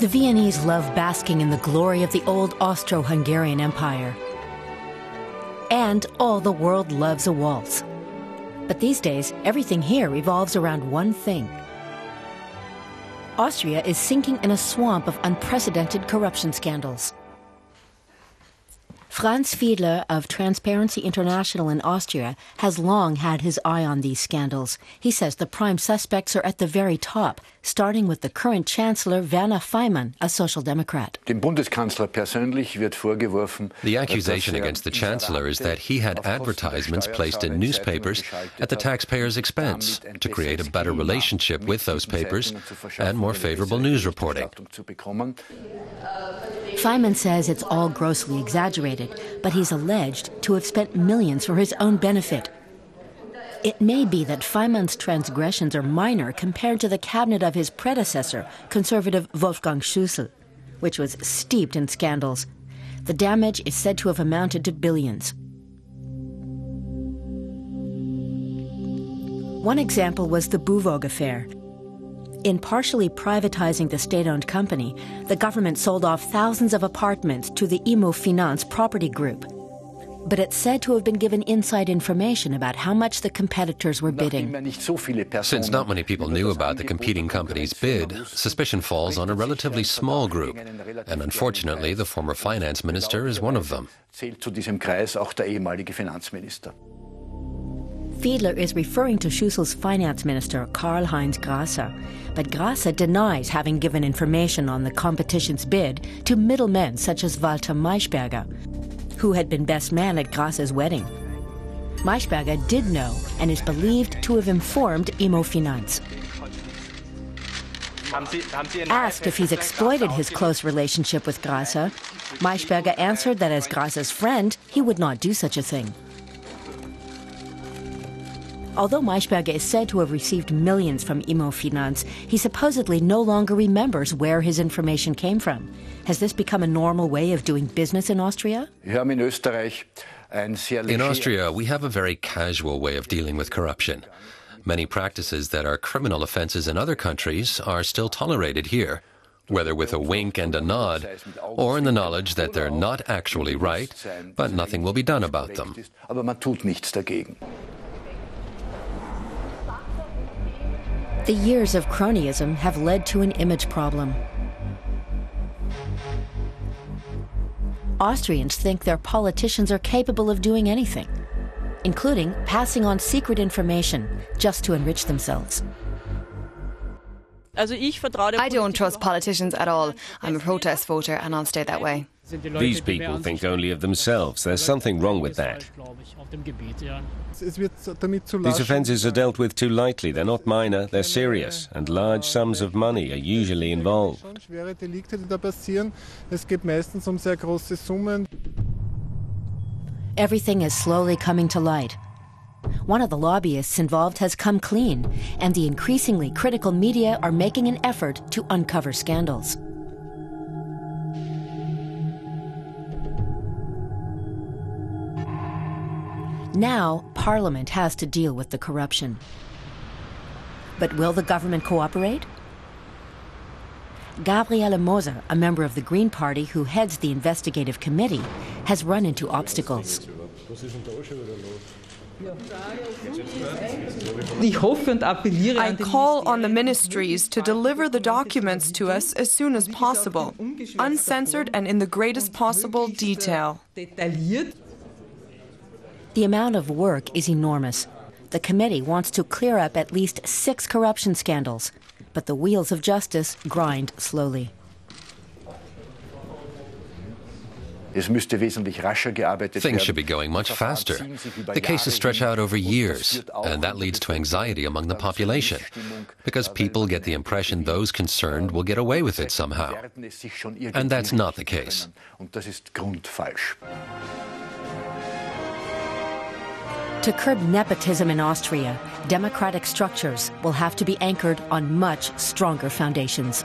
The Viennese love basking in the glory of the old Austro-Hungarian Empire. And all the world loves a waltz. But these days, everything here revolves around one thing. Austria is sinking in a swamp of unprecedented corruption scandals. Franz Fiedler of Transparency International in Austria has long had his eye on these scandals. He says the prime suspects are at the very top, starting with the current Chancellor Werner Faymann, a social democrat. The accusation against the Chancellor is that he had advertisements placed in newspapers at the taxpayer's expense to create a better relationship with those papers and more favorable news reporting. Faymann says it's all grossly exaggerated, but he's alleged to have spent millions for his own benefit. It may be that Faymann's transgressions are minor compared to the cabinet of his predecessor, conservative Wolfgang Schüssel, which was steeped in scandals. The damage is said to have amounted to billions. One example was the Buvog affair. In partially privatizing the state-owned company, the government sold off thousands of apartments to the Immofinanz property group. But it's said to have been given inside information about how much the competitors were bidding. Since not many people knew about the competing company's bid, suspicion falls on a relatively small group. And unfortunately, the former finance minister is one of them. Fiedler is referring to Schüssel's finance minister, Karl-Heinz Grasser. But Grasser denies having given information on the competition's bid to middlemen such as Walter Maischberger, who had been best man at Grasser's wedding. Maischberger did know and is believed to have informed Immofinanz. Asked if he's exploited his close relationship with Grasser, Maischberger answered that as Grasser's friend, he would not do such a thing. Although Maischberger is said to have received millions from Immofinanz, he supposedly no longer remembers where his information came from. Has this become a normal way of doing business in Austria? In Austria, we have a very casual way of dealing with corruption. Many practices that are criminal offenses in other countries are still tolerated here, whether with a wink and a nod, or in the knowledge that they're not actually right, but nothing will be done about them. The years of cronyism have led to an image problem. Austrians think their politicians are capable of doing anything, including passing on secret information just to enrich themselves. I don't trust politicians at all. I'm a protest voter and I'll stay that way. These people think only of themselves. There's something wrong with that. These offences are dealt with too lightly. They're not minor, they're serious, and large sums of money are usually involved. Everything is slowly coming to light. One of the lobbyists involved has come clean, and the increasingly critical media are making an effort to uncover scandals. Now, Parliament has to deal with the corruption. But will the government cooperate? Gabriele Moser, a member of the Green Party who heads the investigative committee, has run into obstacles. I call on the ministries to deliver the documents to us as soon as possible, uncensored and in the greatest possible detail. The amount of work is enormous. The committee wants to clear up at least 6 corruption scandals, but the wheels of justice grind slowly. Things should be going much faster. The cases stretch out over years, and that leads to anxiety among the population, because people get the impression those concerned will get away with it somehow. And that's not the case. To curb nepotism in Austria, democratic structures will have to be anchored on much stronger foundations.